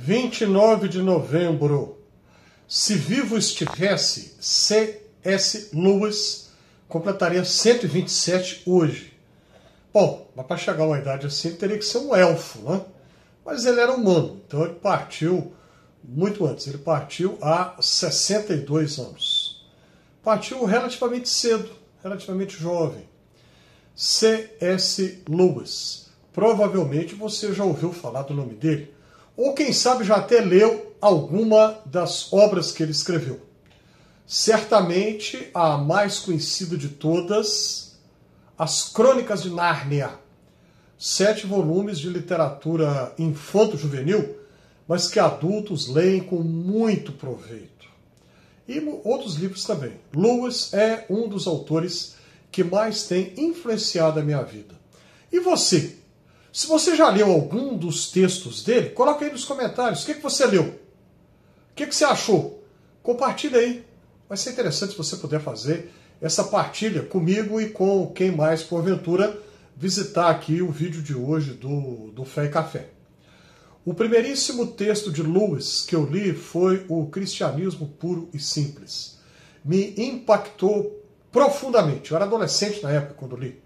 29 de novembro. Se vivo estivesse, C.S. Lewis completaria 127 hoje. Bom, mas para chegar a uma idade assim, ele teria que ser um elfo, né? Mas ele era humano, então ele partiu muito antes. Ele partiu há 62 anos. Partiu relativamente cedo, relativamente jovem. C.S. Lewis. Provavelmente você já ouviu falar do nome dele. Ou quem sabe já até leu alguma das obras que ele escreveu. Certamente a mais conhecida de todas, As Crônicas de Nárnia. 7 volumes de literatura infanto-juvenil, mas que adultos leem com muito proveito. E outros livros também. Lewis é um dos autores que mais tem influenciado a minha vida. E você? Se você já leu algum dos textos dele, coloca aí nos comentários. O que você leu? O que você achou? Compartilha aí. Vai ser interessante se você puder fazer essa partilha comigo e com quem mais, porventura, visitar aqui o vídeo de hoje do Fé e Café. O primeiríssimo texto de Lewis que eu li foi o Cristianismo Puro e Simples. Me impactou profundamente. Eu era adolescente na época quando li.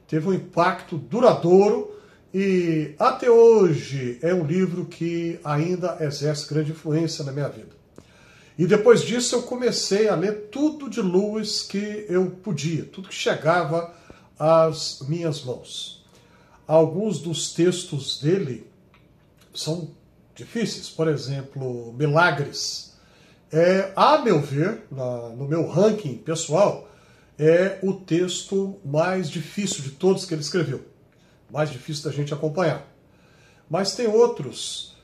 Teve um impacto duradouro e até hoje é um livro que ainda exerce grande influência na minha vida. E depois disso eu comecei a ler tudo de Lewis que eu podia, tudo que chegava às minhas mãos. Alguns dos textos dele são difíceis, por exemplo, Milagres. A meu ver, no meu ranking pessoal, é o texto mais difícil de todos que ele escreveu. Mais difícil da gente acompanhar. Mas tem outros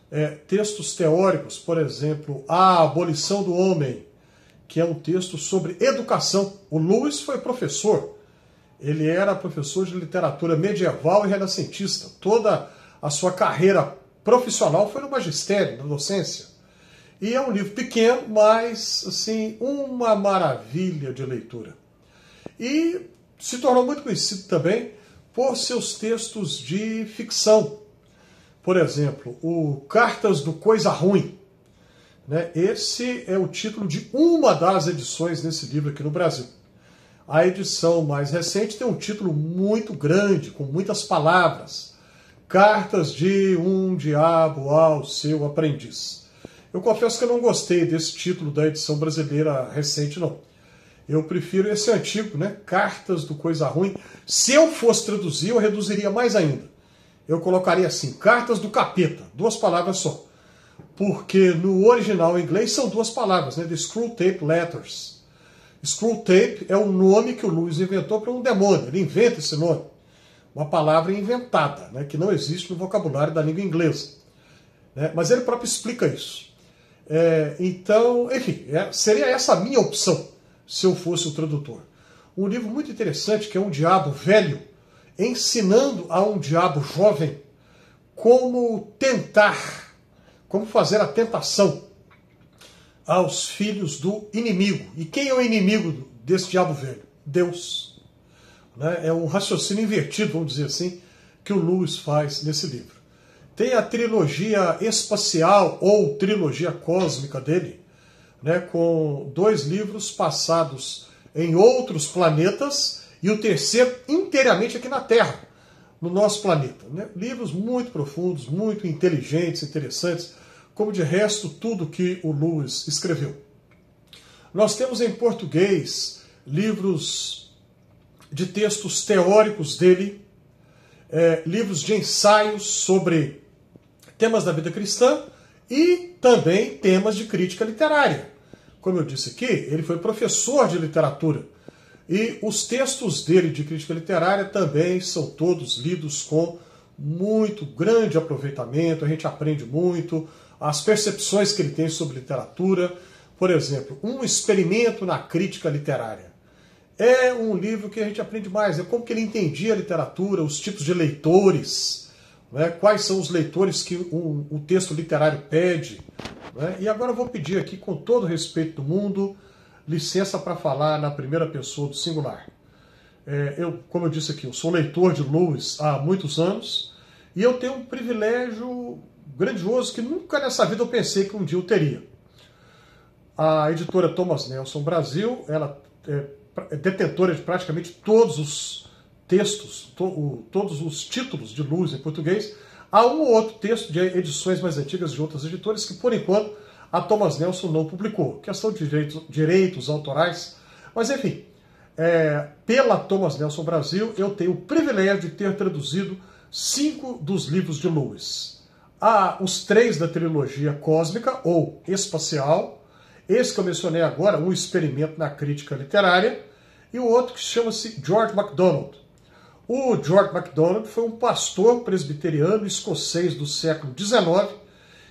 textos teóricos, por exemplo, A Abolição do Homem, que é um texto sobre educação. O Lewis foi professor. Ele era professor de literatura medieval e renascentista. Toda a sua carreira profissional foi no magistério, na docência. E é um livro pequeno, mas assim, uma maravilha de leitura. E se tornou muito conhecido também por seus textos de ficção. Por exemplo, o Cartas do Coisa Ruim. Esse é o título de uma das edições desse livro aqui no Brasil. A edição mais recente tem um título muito grande, com muitas palavras. Cartas de um diabo ao seu aprendiz. Eu confesso que eu não gostei desse título da edição brasileira recente, não. Eu prefiro esse antigo, Cartas do Coisa Ruim. Se eu fosse traduzir, eu reduziria mais ainda. Eu colocaria assim, Cartas do Capeta, 2 palavras só. Porque no original em inglês são 2 palavras, The Screwtape Letters. Screwtape é um nome que o Lewis inventou para um demônio, ele inventa esse nome. Uma palavra inventada, que não existe no vocabulário da língua inglesa. Mas ele próprio explica isso. Então, enfim, seria essa a minha opção, se eu fosse o tradutor. Um livro muito interessante, que é Um Diabo Velho, ensinando a um diabo jovem como tentar, como fazer a tentação aos filhos do inimigo. E quem é o inimigo desse diabo velho? Deus. É um raciocínio invertido, vamos dizer assim, que o Lewis faz nesse livro. Tem a trilogia espacial ou trilogia cósmica dele, com 2 livros passados em outros planetas e o terceiro inteiramente aqui na Terra, no nosso planeta. Livros muito profundos, muito inteligentes, interessantes, como de resto tudo que o Lewis escreveu. Nós temos em português livros de textos teóricos dele, livros de ensaios sobre temas da vida cristã e também temas de crítica literária. Como eu disse aqui, ele foi professor de literatura e os textos dele de crítica literária também são todos lidos com muito grande aproveitamento, a gente aprende muito, as percepções que ele tem sobre literatura. Por exemplo, Um Experimento na Crítica Literária. É um livro que a gente aprende mais, como que ele entendia a literatura, os tipos de leitores, quais são os leitores que o texto literário pede. E agora eu vou pedir aqui, com todo o respeito do mundo, licença para falar na primeira pessoa do singular. Como eu disse aqui, eu sou leitor de Lewis há muitos anos e eu tenho um privilégio grandioso que nunca nessa vida eu pensei que um dia eu teria. A editora Thomas Nelson Brasil, ela é detentora de praticamente todos os textos, todos os títulos de Lewis em português. Há um ou outro texto de edições mais antigas de outras editoras que, por enquanto, a Thomas Nelson não publicou. Questão de direitos autorais. Mas, enfim, pela Thomas Nelson Brasil, eu tenho o privilégio de ter traduzido 5 dos livros de Lewis. Há os 3 da trilogia cósmica, ou espacial. Esse que eu mencionei agora, Um Experimento na Crítica Literária. E o outro que chama-se George MacDonald. O George MacDonald foi um pastor presbiteriano escocês do século XIX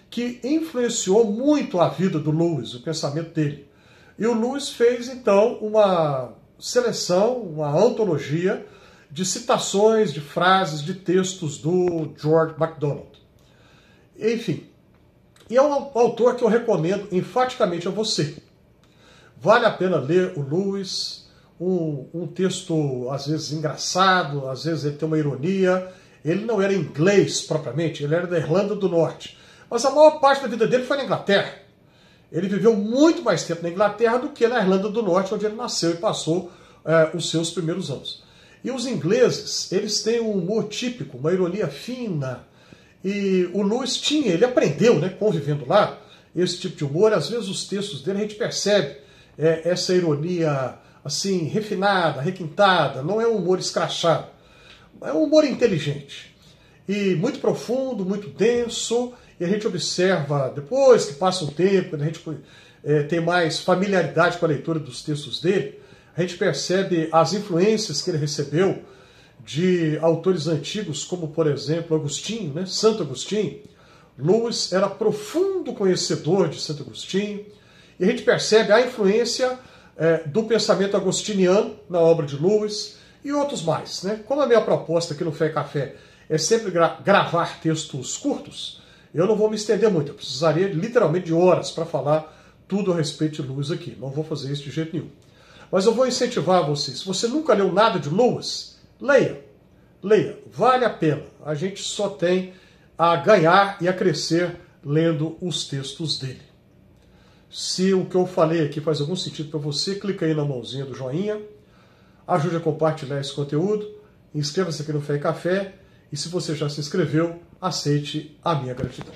que influenciou muito a vida do Lewis, o pensamento dele. E o Lewis fez, então, uma seleção, uma antologia de citações, de frases, de textos do George MacDonald. Enfim, e é um autor que eu recomendo enfaticamente a você. Vale a pena ler o Lewis. Um texto, às vezes, engraçado, às vezes ele tem uma ironia. Ele não era inglês, propriamente, ele era da Irlanda do Norte. Mas a maior parte da vida dele foi na Inglaterra. Ele viveu muito mais tempo na Inglaterra do que na Irlanda do Norte, onde ele nasceu e passou os seus primeiros anos. E os ingleses, eles têm um humor típico, uma ironia fina. E o Lewis tinha, ele aprendeu, né, convivendo lá, esse tipo de humor. Às vezes os textos dele a gente percebe essa ironia assim, refinada, requintada, não é um humor escrachado, é um humor inteligente e muito profundo, muito denso, e a gente observa, depois que passa um tempo, quando a gente tem mais familiaridade com a leitura dos textos dele, a gente percebe as influências que ele recebeu de autores antigos, como, por exemplo, Agostinho, né? Santo Agostinho. Lewis era profundo conhecedor de Santo Agostinho, e a gente percebe a influência do pensamento agostiniano na obra de Lewis e outros mais, né? Como a minha proposta aqui no Fé e Café é sempre gravar textos curtos, eu não vou me estender muito, eu precisaria literalmente de horas para falar tudo a respeito de Lewis aqui, não vou fazer isso de jeito nenhum. Mas eu vou incentivar você, se você nunca leu nada de Lewis, leia, vale a pena, a gente só tem a ganhar e a crescer lendo os textos dele. Se o que eu falei aqui faz algum sentido para você, clica aí na mãozinha do joinha, ajude a compartilhar esse conteúdo, inscreva-se aqui no Fé e Café, e se você já se inscreveu, aceite a minha gratidão.